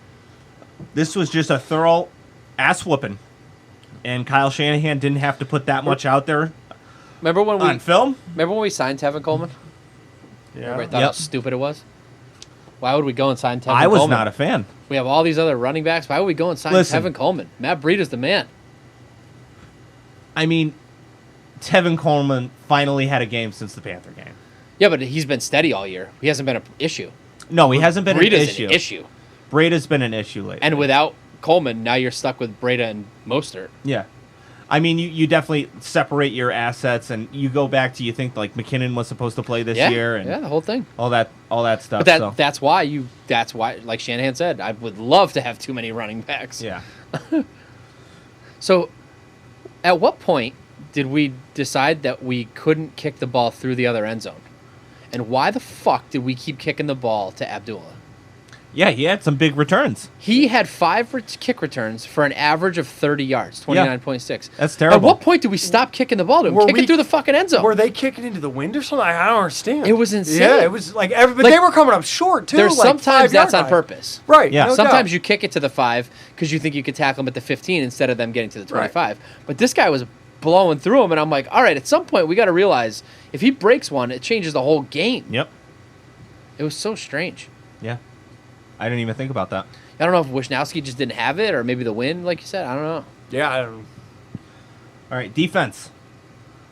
This was just a thorough ass whooping, and Kyle Shanahan didn't have to put that much out there Remember when on film. we signed Tevin Coleman? Everybody thought how Yep. stupid it was. Why would we go and sign Tevin I was Coleman? not a fan. We have all these other running backs. Why would we go and sign Listen. Tevin Coleman? Matt Breida's the man. I mean, Tevin Coleman finally had a game since the Panther game. Yeah, but he's been steady all year. He hasn't been an issue. No, he hasn't been Breida's an an issue. Breda's been an issue lately. And without Coleman, now you're stuck with Breida and Mostert. Yeah. I mean, you definitely separate your assets, and you go back to, you think, like, McKinnon was supposed to play this year, and Yeah, the whole thing. all that stuff. But that's why, like Shanahan said, I would love to have too many running backs. Yeah. So, at what point did we decide that we couldn't kick the ball through the other end zone? And why the fuck did we keep kicking the ball to Abdullah? Yeah, he had some big returns. He had 5 kick returns for an average of 30 yards, 29.6. That's terrible. At what point did we stop kicking the ball to him? Were Kick we- it through the fucking end zone. Were they kicking into the wind or something? I don't understand. It was insane. Yeah, it was like but Like, they were coming up short too. There's like sometimes 5 that's yard on line. purpose. Right. Yeah. no Sometimes doubt. you kick it to the 5 because you think you could tackle him at the 15 instead of them getting to the 25. But this guy was blowing through him, and I'm like, all right, at some point we got to realize if he breaks one, it changes the whole game. Yep. It was so strange. Yeah. I didn't even think about that. I don't know if Wisnowski just didn't have it or maybe the wind, like you said. I don't know. Yeah, I don't. All right, defense.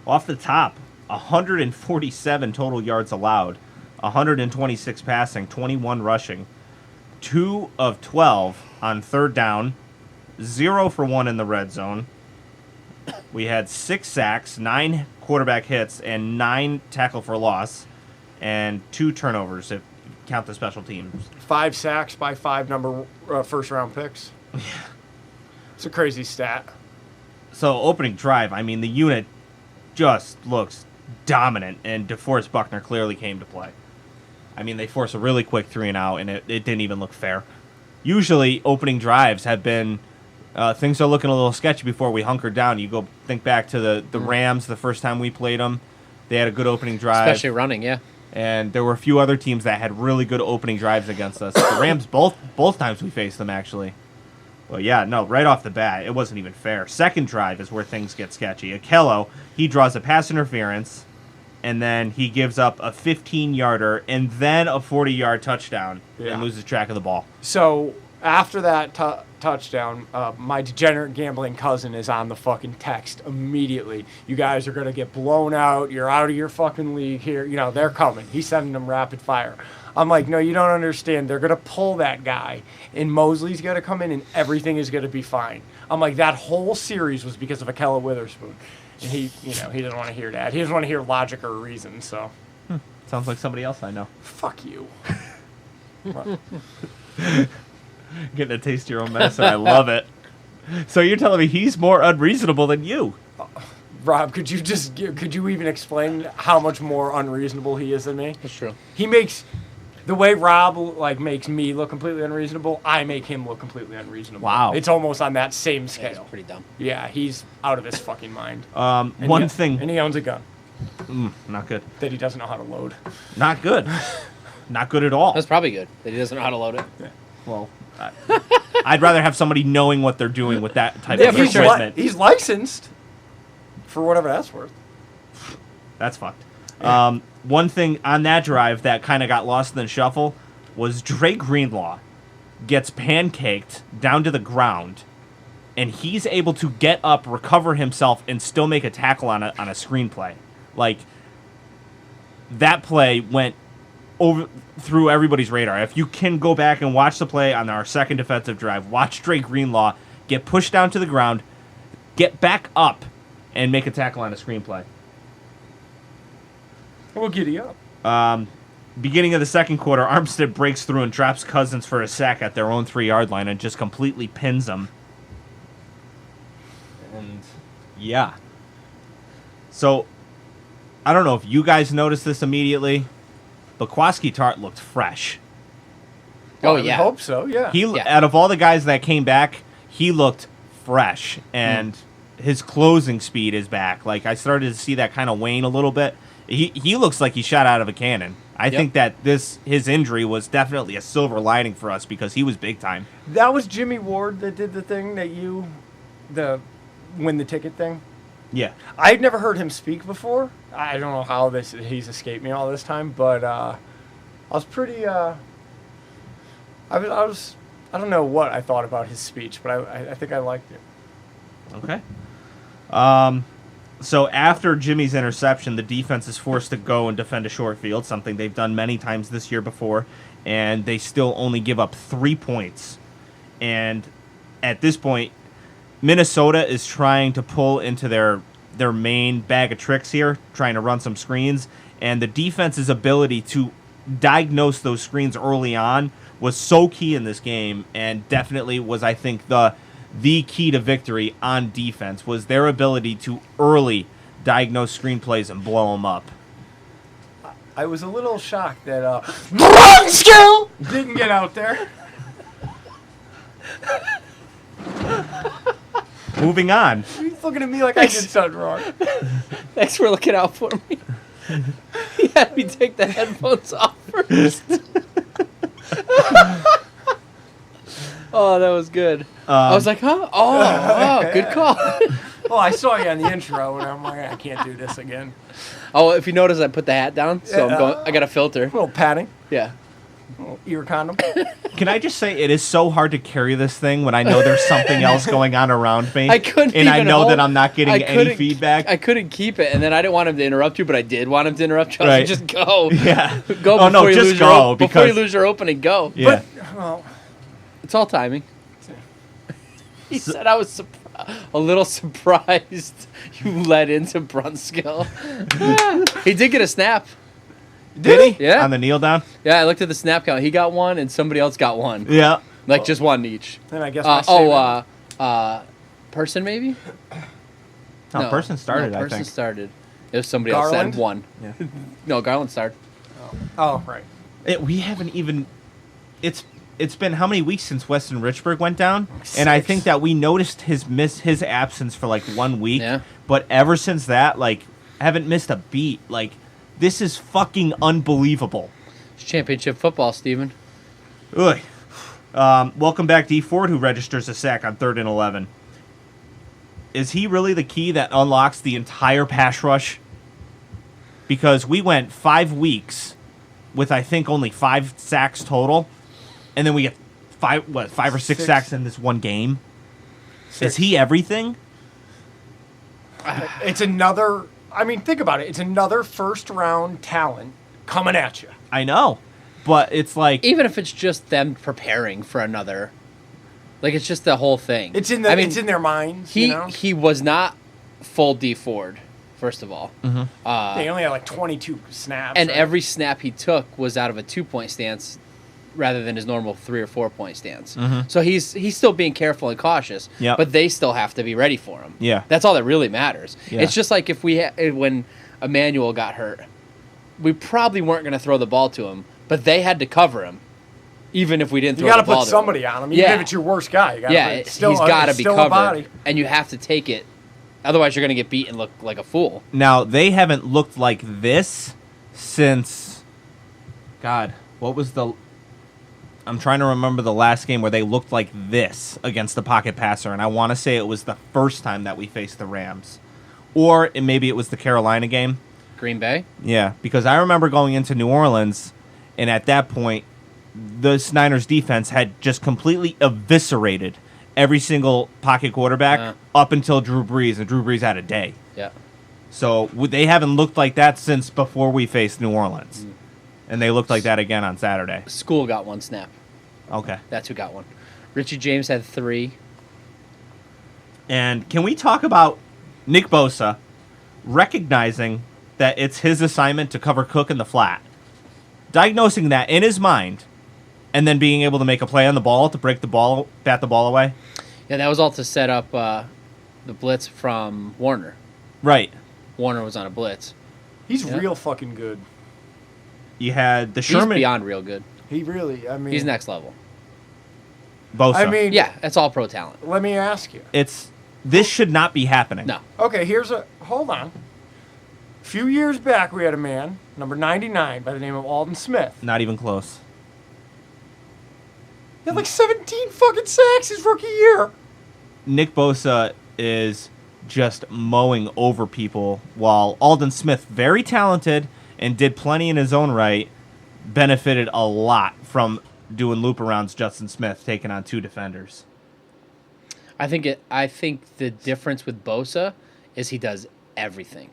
Off the top, 147 total yards allowed, 126 passing, 21 rushing, 2 of 12 on 3rd down, 0 for 1 in the red zone. We had 6 sacks, 9 quarterback hits, and 9 tackle for loss, and 2 turnovers if you count the special teams. 5 sacks by 5 first round picks. It's a crazy stat. So opening drive, I mean, the unit just looks dominant, and DeForest Buckner clearly came to play. I mean, they forced a really quick 3 and out, and it didn't even look fair. Usually, opening drives have been things are looking a little sketchy before we hunkered down. You go think back to the Rams the first time we played them; they had a good opening drive, Especially running, yeah. and there were a few other teams that had really good opening drives against us. The Rams both times we faced them actually. Well, yeah, no, right off the bat, it wasn't even fair. Second drive is where things get sketchy. Akello, he draws a pass interference, and then he gives up a 15-yarder and then a 40-yard touchdown Yeah. and loses track of the ball. So after that touchdown, my degenerate gambling cousin is on the fucking text immediately. You guys are gonna get blown out. You're out of your fucking league here. You know they're coming. He's sending them rapid fire. I'm like, no, you don't understand. They're gonna pull that guy, and Mosley's gonna come in, and everything is gonna be fine. I'm like, that whole series was because of Akella Witherspoon. He doesn't want to hear that. He doesn't want to hear logic or reason. So, Sounds like somebody else I know. fuck you. Getting a taste of your own medicine. I love it. So you're telling me he's more unreasonable than you? Rob, could you even explain how much more unreasonable he is than me? That's true. He makes the way Rob makes me look completely unreasonable. I make him look completely unreasonable. Wow. It's almost on that same Yeah, scale. it's pretty dumb. Yeah, he's out of his fucking mind. One thing. And he owns a gun Not good. that he doesn't know how to load. Not good. Not good at all. That's probably good that he doesn't know how to load it. Well, I'd rather have somebody knowing what they're doing with that type Yeah, of for sure. equipment. He's licensed for whatever that's worth. That's fucked. One thing on that drive that kind of got lost in the shuffle was Dre Greenlaw gets pancaked down to the ground, and he's able to get up, recover himself, and still make a tackle on a screenplay. Like, that play went over through everybody's radar. If you can go back and watch the play on our second defensive drive, watch Dre Greenlaw get pushed down to the ground, get back up, and make a tackle on a screenplay. We'll giddy up. Beginning of the second quarter, Armstead breaks through and drops Cousins for a sack at their own 3-yard line and just completely pins them. And yeah. So, I don't know if you guys noticed this immediately, but Kwaski Tart looked fresh. Oh, I would yeah. hope so, yeah. Out of all the guys that came back, he looked fresh, and his closing speed is back. Like, I started to see that kind of wane a little bit. He looks like he shot out of a cannon. I think that his injury was definitely a silver lining for us because he was big time. That was Jimmy Ward that did the thing that the win the ticket thing. Yeah. I'd never heard him speak before. I don't know how he's escaped me all this time, but I was pretty. I don't know what I thought about his speech, but I think I liked it. Okay. So after Jimmy's interception, the defense is forced to go and defend a short field, something they've done many times this year before, and they still only give up 3 points. And at this point, Minnesota is trying to pull into their main bag of tricks here, trying to run some screens, and the defense's ability to diagnose those screens early on was so key in this game, and definitely was, I think, the key to victory on defense was their ability to early diagnose screenplays and blow them up. I was a little shocked that Brunskill didn't get out there. Moving on. He's looking at me like I did something wrong. Thanks for looking out for me. He had me take the headphones off first. Oh, that was good. I was like, huh? Oh, good call. Well, I saw you on the intro, and I'm like, I can't do this again. Oh, if you notice, I put the hat down, so I got a filter. A little padding, Yeah. a little ear condom. Can I just say it is so hard to carry this thing when I know there's something else going on around me, I couldn't and I even know hold- that I'm not getting I any couldn't- feedback. I couldn't keep it, and then I didn't want him to interrupt you, but I did want him to interrupt you. I was Right. like, just go. Yeah. Go Oh, no, before you just lose go, your before you because- lose your opening. Go. Yeah. Well, It's all timing. He said I was a little surprised you led into Brunskill. He did get a snap. Did he? Yeah. On the kneel down? Yeah, I looked at the snap count. He got one, and somebody else got one. Yeah. Like just one each. then I guess my statement- Person maybe? No, person started, no, I person think. started. It was somebody else Garland? that one. Yeah. No, Garland started. Oh, right. We haven't even... It's been how many weeks since Weston Richburg went down? And I 6. think that we noticed his absence for like 1 week. Yeah. But ever since that, like, I haven't missed a beat. Like, this is fucking unbelievable. It's championship football, Steven. Ugh. Welcome back, D. Ford, who registers a sack on 3rd and 11. Is he really the key that unlocks the entire pass rush? Because we went 5 weeks with, I think, only 5 sacks total. And then we get 5 or 6 6. sacks in this one game. 6. Is he everything? It's another. I mean, think about it. It's another first-round talent coming at you. I know. But it's like... Even if it's just them preparing for another, like it's just the whole thing. It's in the. I mean, it's in their minds. he you know? he was not full D Ford, first of all. They only had like 22 snaps. And right? every snap he took was out of a 2-point stance rather than his normal 3 or 4 point stance. So he's still being careful and cautious, Yep. but they still have to be ready for him. Yeah. That's all that really matters. Yeah. It's just like if when Emmanuel got hurt, we probably weren't going to throw the ball to him, but they had to cover him. Even if we didn't You throw got the ball to put to somebody him. on him, even if it's your worst guy. You gotta Yeah, it's still, he's got to it's be still a covered, body. and you have to take it. Otherwise, you're going to get beat and look like a fool. Now, they haven't looked like this since... God, what was the... I'm trying to remember the last game where they looked like this against the pocket passer, and I want to say it was the first time that we faced the Rams. Or maybe it was the Carolina game. Green Bay? Yeah, because I remember going into New Orleans, and at that point, the Niners defense had just completely eviscerated every single pocket quarterback up until Drew Brees, and Drew Brees had a day. Yeah. So they haven't looked like that since before we faced New Orleans. And they looked like that again on Saturday. School got 1 snap. Okay. That's who got 1. Richie James had 3. And can we talk about Nick Bosa recognizing that it's his assignment to cover Cook in the flat? Diagnosing that in his mind, and then being able to make a play on the ball to bat the ball away? Yeah, that was all to set up the blitz from Warner. Right. Warner was on a blitz. He's real fucking good. You had the Sherman... He's beyond real good. He really, I mean... He's next level. Bosa. I mean... Yeah, that's all pro talent. Let me ask you. This should not be happening. No. Okay, hold on. A few years back, we had a man, number 99, by the name of Alden Smith. Not even close. He had like 17 fucking sacks his rookie year. Nick Bosa is just mowing over people, while Alden Smith, very talented and did plenty in his own right, benefited a lot from doing loop arounds. Justin Smith taking on 2 defenders. I think the difference with Bosa is he does everything.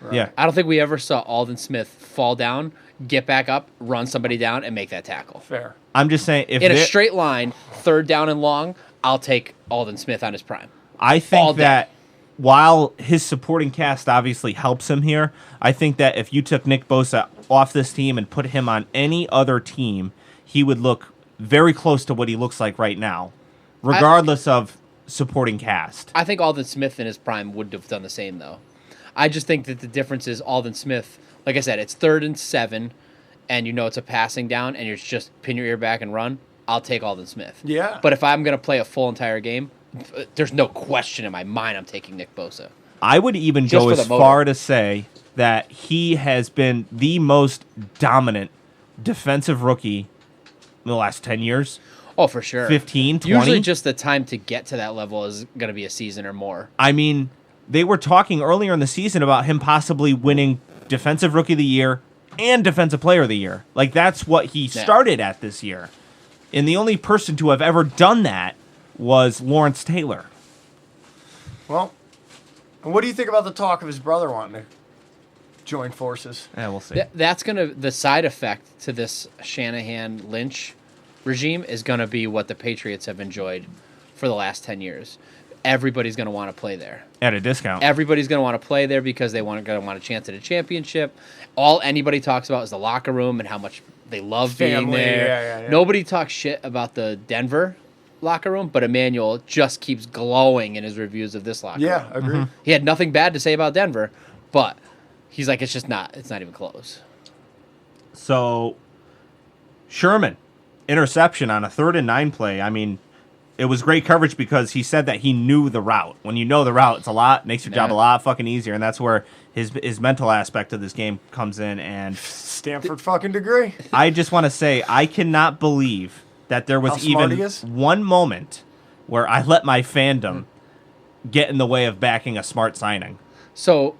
Right. Yeah. I don't think we ever saw Alden Smith fall down, get back up, run somebody down, and make that tackle. Fair. I'm just saying, if In a straight line, 3rd down and long, I'll take Alden Smith on his prime. I all think day. that while his supporting cast obviously helps him here, I think that if you took Nick Bosa off this team and put him on any other team, he would look very close to what he looks like right now, regardless of supporting cast. I think Alden Smith in his prime would have done the same, though. I just think that the difference is Alden Smith, like I said, it's 3rd and 7, and you know it's a passing down, and you're just pin your ear back and run. I'll take Alden Smith. Yeah. But if I'm going to play a full entire game, there's no question in my mind I'm taking Nick Bosa. I would even Just go for the as motor. far to say that he has been the most dominant defensive rookie in the last 10 years. Oh, for sure. 15, 20. Usually just the time to get to that level is going to be a season or more. I mean, they were talking earlier in the season about him possibly winning Defensive Rookie of the Year and Defensive Player of the Year. Like, that's what he started at this year. And the only person to have ever done that was Lawrence Taylor. Well, and what do you think about the talk of his brother wanting to join forces? Yeah, we'll see. That's going to, the side effect to this Shanahan-Lynch regime is going to be what the Patriots have enjoyed for the last 10 years. Everybody's going to want to play there. At a discount. Everybody's going to want to play there because they want a chance at a championship. All anybody talks about is the locker room and how much they love being Family, there. yeah. Nobody talks shit about the Denver locker room, but Emmanuel just keeps glowing in his reviews of this locker room. Yeah, agree. He had nothing bad to say about Denver, but he's like, it's not even close. So, Sherman, interception on a 3rd and 9 play. I mean, it was great coverage because he said that he knew the route. When you know the route, it's makes your job a lot fucking easier, and that's where his mental aspect of this game comes in. And Stanford fucking degree. I just want to say, I cannot believe that there was How smart even he is? one moment where I let my fandom get in the way of backing a smart signing. So,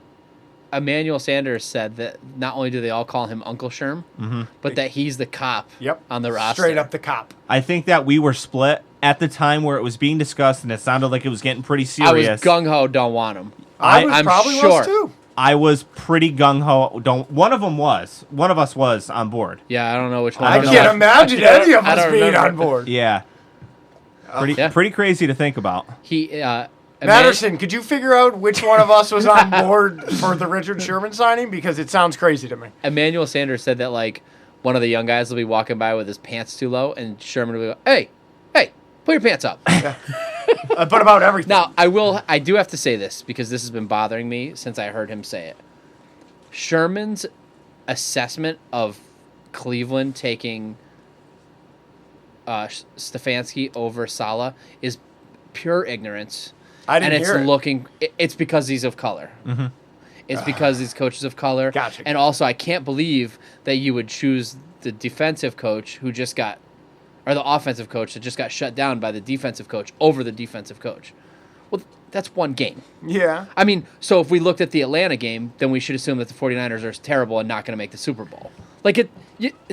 Emmanuel Sanders said that not only do they all call him Uncle Sherm, but that he's the cop on the roster. Straight up the cop. I think that we were split at the time where it was being discussed, and it sounded like it was getting pretty I was serious. gung-ho, don't want him. I'm probably sure. was too. I was pretty gung-ho. One of us was on board. Yeah, I don't know which one. I can't imagine any of I us don't being remember. on board. Yeah. Pretty crazy to think about. He Matterson, could you figure out which one of us was on board for the Richard Sherman signing? Because it sounds crazy to me. Emmanuel Sanders said that like one of the young guys will be walking by with his pants too low, and Sherman will go, "Hey, put your pants up." But about everything. Now, I do have to say this because this has been bothering me since I heard him say it. Sherman's assessment of Cleveland taking Stefanski over Saleh is pure ignorance. I didn't hear it. It's because he's of color. Mm-hmm. It's because he's coaches of color. Gotcha. And also, I can't believe that you would choose the defensive coach who just got, or the offensive coach that just got shut down by the defensive coach over the defensive coach. Well, that's one game. Yeah. I mean, so if we looked at the Atlanta game, then we should assume that the 49ers are terrible and not going to make the Super Bowl. Like, it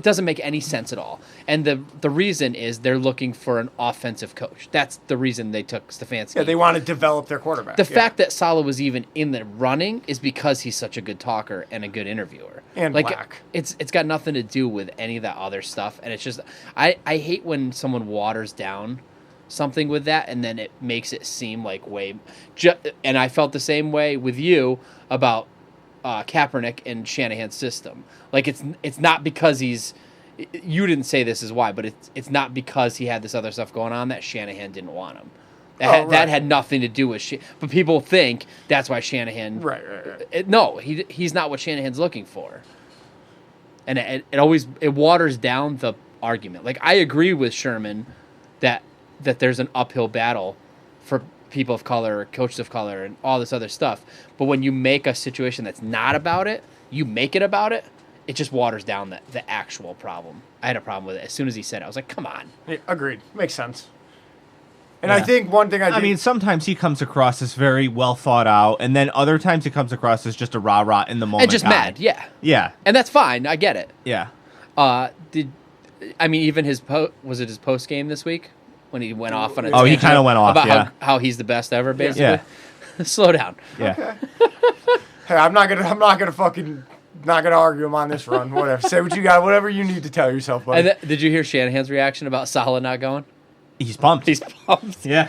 doesn't make any sense at all. And the reason is they're looking for an offensive coach. That's the reason they took Stefanski. Yeah, they want to develop their quarterback. The fact that Saleh was even in the running is because he's such a good talker and a good interviewer. And like, black. It's got nothing to do with any of that other stuff. And it's just, I hate when someone waters down something with that and then it makes it seem like and I felt the same way with you about Kaepernick and Shanahan's system. Like, it's not because you didn't say this is why, but it's not because he had this other stuff going on that Shanahan didn't want him. That had nothing to do with but people think that's why Shanahan. Right. No, he's not what Shanahan's looking for. And it waters down the argument. Like, I agree with Sherman that there's an uphill battle for people of color, coaches of color, and all this other stuff. But when you make a situation that's not about it, you make it about it, it just waters down the actual problem. I had a problem with it. As soon as he said it, I was like, come on. Yeah, agreed. Makes sense. And I think one thing I mean, sometimes he comes across as very well thought out, and then other times he comes across as just a rah-rah in the moment And just guy. mad, yeah. Yeah. And that's fine. I get it. Yeah. Even was it his post game this week when he went off on a Oh, he tangent kind of went off, about yeah. how he's the best ever, basically. Yeah. Slow down. Yeah. Hey, I'm not gonna argue him on this run. Whatever. Say what you got. Whatever you need to tell yourself, buddy. And did you hear Shanahan's reaction about Saleh not going? He's pumped. He's pumped. Yeah.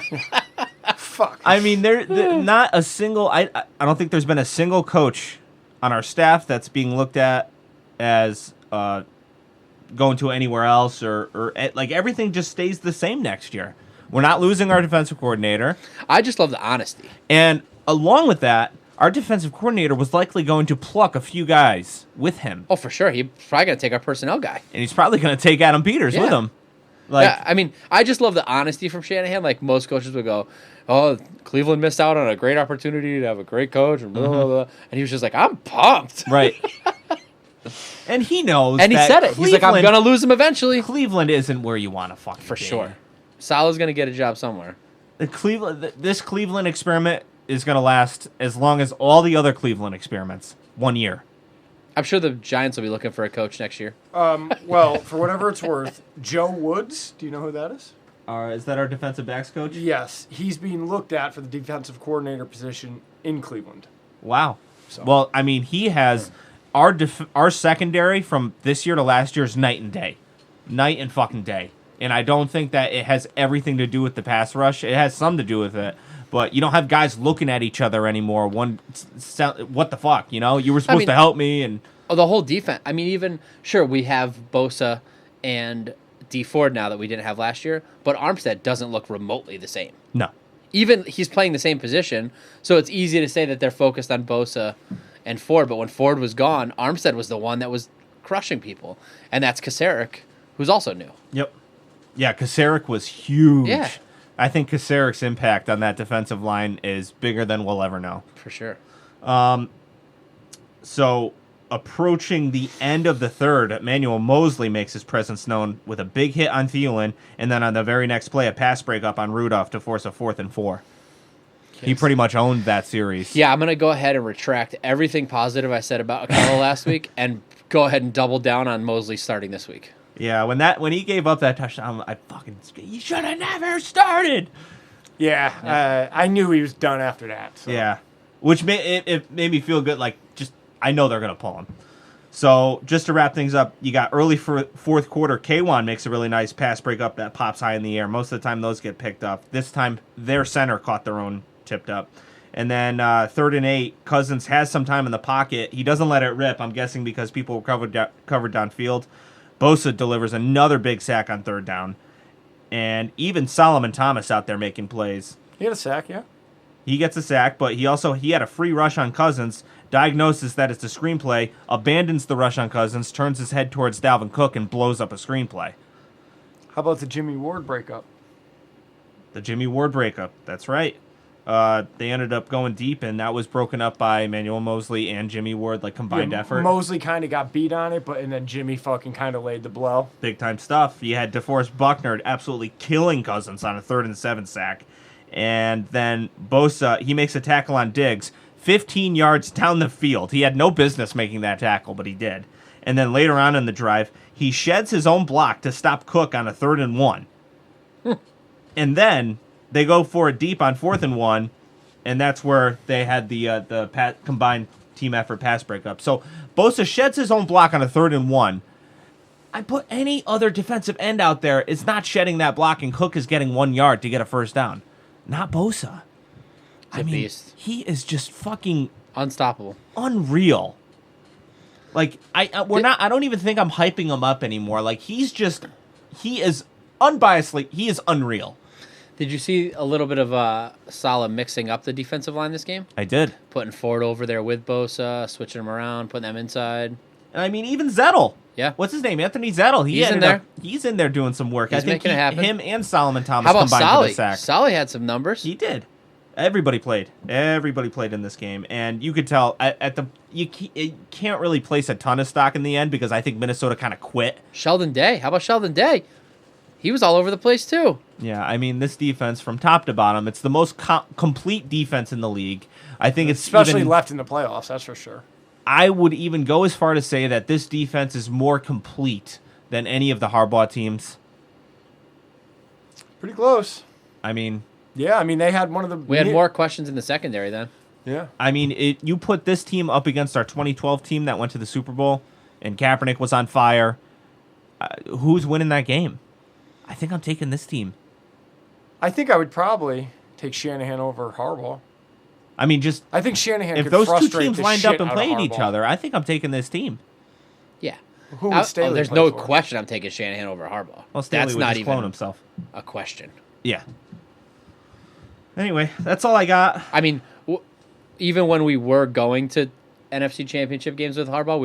Fuck. I mean, there not a single. I don't think there's been a single coach on our staff that's being looked at as going to anywhere else or like everything just stays the same next year. We're not losing our defensive coordinator. I just love the honesty. And along with that, our defensive coordinator was likely going to pluck a few guys with him. Oh, for sure. He's probably going to take our personnel guy. And he's probably going to take Adam Peters with him. Like, yeah, I mean, I just love the honesty from Shanahan. Like, most coaches would go, oh, Cleveland missed out on a great opportunity to have a great coach, and blah, blah, blah. And he was just like, I'm pumped. Right. And he knows And he that said it. He's like, I'm going to lose him eventually. Cleveland isn't where you want to fucking For be. sure. Saleh's going to get a job somewhere. This Cleveland experiment is going to last as long as all the other Cleveland experiments. 1 year. I'm sure the Giants will be looking for a coach next year. Well, for whatever it's worth, Joe Woods. Do you know who that is? Is that our defensive backs coach? Yes, he's being looked at for the defensive coordinator position in Cleveland. Wow. Well, I mean, he has our secondary from this year to last year is night and day. Night and fucking day. And I don't think that it has everything to do with the pass rush. It has some to do with it. But you don't have guys looking at each other anymore. What the fuck, you know? You were supposed to help me. And the whole defense. I mean, sure, we have Bosa and D Ford now that we didn't have last year. But Armstead doesn't look remotely the same. No. Even he's playing the same position. So it's easy to say that they're focused on Bosa and Ford. But when Ford was gone, Armstead was the one that was crushing people. And that's Kasarik, who's also new. Yep. Yeah, Kasarik was huge. Yeah. I think Kasarik's impact on that defensive line is bigger than we'll ever know. For sure. So, approaching the end of the third, Emmanuel Mosley makes his presence known with a big hit on Thielen, and then on the very next play, a pass breakup on Rudolph to force a 4th and 4. He pretty much owned that series. Yeah, I'm going to go ahead and retract everything positive I said about Akello last week and go ahead and double down on Mosley starting this week. Yeah, when he gave up that touchdown, you should have never started. Yeah, I knew he was done after that. So. Yeah, which it made me feel good. Like, just I know they're gonna pull him. So just to wrap things up, you got early for fourth quarter. K1 makes a really nice pass break up that pops high in the air. Most of the time those get picked up. This time their center caught their own tipped up. And then 3rd and 8, Cousins has some time in the pocket. He doesn't let it rip, I'm guessing because people were covered downfield. Bosa delivers another big sack on 3rd down. And even Solomon Thomas out there making plays. He had a sack, yeah. He gets a sack, but he had a free rush on Cousins, diagnoses that it's a screenplay, abandons the rush on Cousins, turns his head towards Dalvin Cook, and blows up a screenplay. How about the Jimmy Ward breakup? The Jimmy Ward breakup, that's right. They ended up going deep, and that was broken up by Emmanuel Mosley and Jimmy Ward, like combined effort. Mosley kind of got beat on it, and then Jimmy fucking kind of laid the blow. Big time stuff. You had DeForest Buckner absolutely killing Cousins on a 3rd and 7 sack. And then Bosa, he makes a tackle on Diggs, 15 yards down the field. He had no business making that tackle, but he did. And then later on in the drive, he sheds his own block to stop Cook on a 3rd and 1. And then they go for it deep on 4th and 1, and that's where they had the combined team effort pass breakup. So Bosa sheds his own block on a 3rd and 1. I put any other defensive end out there is not shedding that block, and Cook is getting 1 yard to get a first down. Not Bosa. He's a beast. He is just fucking Unstoppable. unreal. Like I don't even think I'm hyping him up anymore. Like he is unreal. Did you see a little bit of Salah mixing up the defensive line this game? I did. Putting Ford over there with Bosa, switching them around, putting them inside. And I mean, even Zettel. Yeah. What's his name? Anthony Zettel. He's in there. He's in there doing some work. He's I think making it happen. him and Solomon Thomas How about combined for Solly? the sack. Solly had some numbers. He did. Everybody played. Everybody played in this game, and you could tell you can't really place a ton of stock in the end because I think Minnesota kind of quit. Sheldon Day. How about Sheldon Day? He was all over the place too. Yeah, I mean this defense from top to bottom, it's the most complete defense in the league. I think it's especially left in the playoffs. That's for sure. I would even go as far to say that this defense is more complete than any of the Harbaugh teams. Pretty close. I mean, yeah, I mean they had one of the. We had more questions in the secondary then. Yeah. I mean, you put this team up against our 2012 team that went to the Super Bowl, and Kaepernick was on fire. Who's winning that game? I think I'm taking this team. I think I would probably take Shanahan over Harbaugh. I mean, I think Shanahan. If could those two frustrate teams the lined shit up and out of played each Harbaugh. other, I think I'm taking this team. Yeah. Who would Staley there's play no for? question I'm taking Shanahan over Harbaugh. Well, Staley That's would not just clone even himself. a question. Yeah. Anyway, that's all I got. I mean, even when we were going to NFC Championship games with Harbaugh,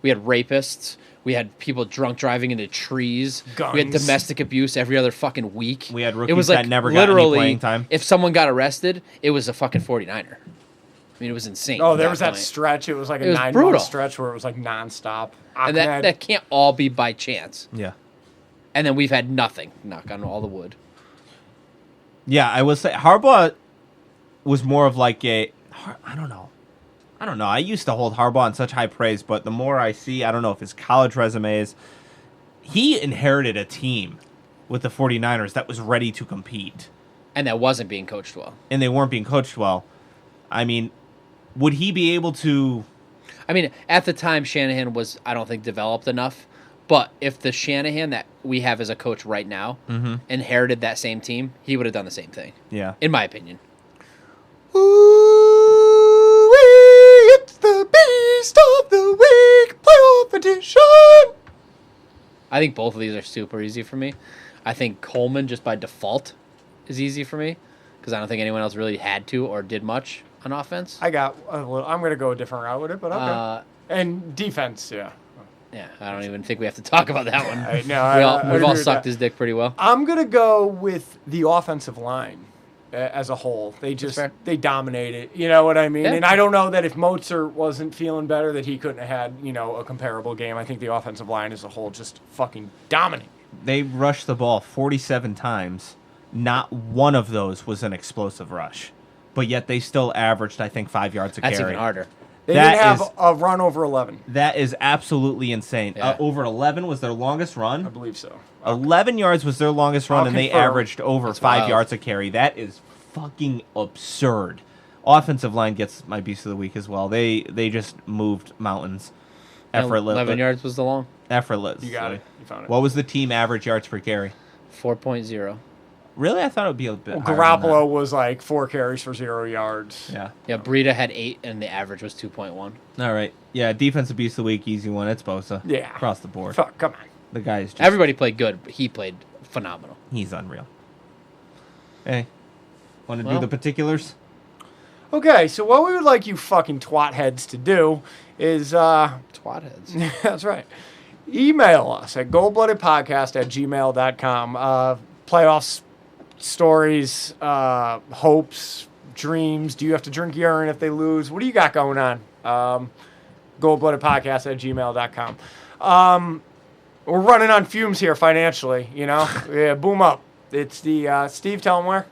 we had rapists. We had people drunk driving into trees. Guns. We had domestic abuse every other fucking week. We had it rookies was like that never got any literally, playing time. if someone got arrested, it was a fucking 49er. I mean, it was insane. Oh, at there was that point. stretch. It was like It a was 9 brutal. month stretch where it was like nonstop. And Ahmed. that can't all be by chance. Yeah. And then we've had nothing, knock on all the wood. Yeah, I will say Harbaugh was more of like I don't know. I used to hold Harbaugh in such high praise, but the more I see, I don't know if his college resume is. He inherited a team with the 49ers that was ready to compete. And that wasn't being coached well. And they weren't being coached well. I mean, would he be able to... I mean, at the time, Shanahan was, I don't think, developed enough. But if the Shanahan that we have as a coach right now inherited that same team, he would have done the same thing. Yeah. In my opinion. Ooh, it's the Beast of the Week playoff edition. I think both of these are super easy for me. I think Coleman, just by default, is easy for me because I don't think anyone else really had to or did much on offense. I got a little. I'm gonna go a different route with it, but okay. And defense, yeah. Yeah, I don't even think we have to talk about that one. I We've all agree with sucked that. his dick pretty well. I'm gonna go with the offensive line as a whole. They they dominated. You know what I mean? Yeah. And I don't know that if Mozart wasn't feeling better, that he couldn't have had a comparable game. I think the offensive line as a whole just fucking dominated. They rushed the ball 47 times. Not one of those was an explosive rush. But yet they still averaged, I think, 5 yards a carry. That's even harder. They That didn't have is- a run over 11. That is absolutely insane. Yeah. Over 11 was their longest I run. believe so. 11 yards was their longest run, I'll and they confirm. averaged over That's 5 wild. yards a carry. That is fucking absurd. Offensive line gets my beast of the week as well. They just moved mountains. Effortless. 11 yards was the long. Effortless. You got it. You found it. What was the team average yards per carry? 4.0. Really? I thought it would be a bit Well, higher than Garoppolo was like 4 carries for 0 yards. that. Yeah. Yeah, Breida had 8, and the average was 2.1. All right. Yeah, defensive beast of the week, easy one. It's Bosa. Yeah. Across the board. Fuck, come on. The guy is just... Everybody played good, but he played phenomenal. He's unreal. Hey, want to do Well. the particulars? Okay, so what we would like you fucking twat heads to do is, Twat heads. that's right, email us at goldbloodedpodcast@gmail.com. Playoffs, stories, hopes, dreams. Do you have to drink urine if they lose? What do you got going on? Goldbloodedpodcast@gmail.com. We're running on fumes here financially, you know? Yeah, boom up. It's the, Steve, tell them where.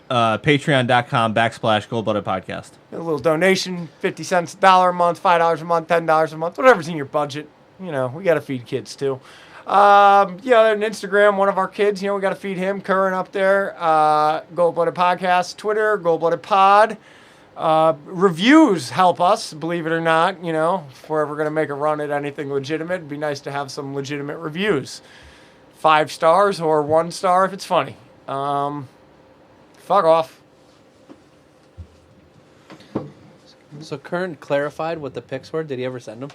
Patreon.com/goldblooded podcast. A little donation, 50 cents, $1 a month, $5 a month, $10 a month, whatever's in your budget. You know, we got to feed kids too. Yeah, and Instagram, one of our kids, you know, we got to feed him. Curran up there, Gold Blooded Podcast, Twitter, Gold Blooded Pod. Reviews help us, believe it or not. You know, if we're ever going to make a run at anything legitimate, it'd be nice to have some legitimate reviews. 5 stars or 1 star if it's funny. Fuck off. So Kern clarified what the picks were. Did he ever send them?